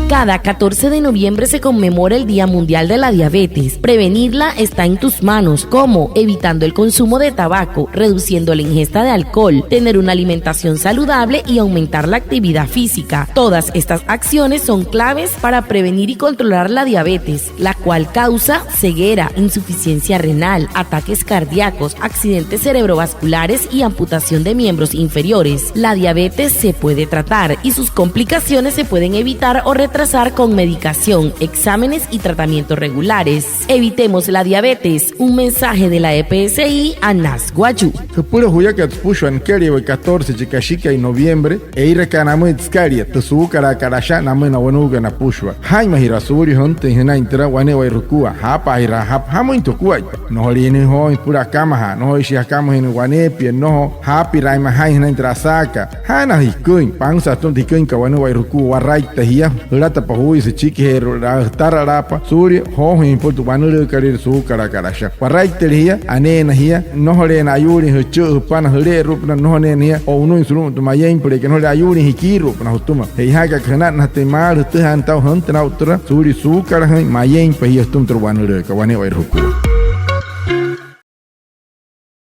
Cada 14 de noviembre se conmemora el Día Mundial de la Diabetes. Prevenirla está en tus manos, como evitando el consumo de tabaco, reduciendo la ingesta de alcohol, tener una alimentación saludable y aumentar la actividad física. Todas estas acciones son claves para prevenir y controlar la diabetes, la cual causa ceguera, insuficiencia renal, ataques cardíacos, accidentes cerebrovasculares y amputación de miembros inferiores. La diabetes se puede tratar y sus complicaciones se pueden evitar o retrasar con medicación, exámenes y tratamientos regulares. Evitemos la diabetes. Un mensaje de la EPSI a Nasguayú. Puro huyaca puso en Keria 14 chicashica y noviembre e iraka namu itzkaria tsubu karasha namu na wanuga na pushwa. Haima hirasuri honte hina intera wane wa irukua. Hapa ira hap hamu intukua. No lini ho pura kamaha no ishi hakamo hinu wane pie no hapi raima hai hina intera saka. Hana hikuin pangsa ton hikuin ka wanu wa iruku wa raita hiya. Lata pahui se chiki hero tararapa suri ho hin portu wanu karir su karasha. Wa raita hiya anena hiya no hore na ayuri huchu pana hore rupna no ne hiya o unu insuru tu mayen por que no le ayuri hikiru na hutuma. He haka kana na te mar tu han tau honte na utra suri su karasha mayen pe hiya tum tru wanu ka wane wa iruku.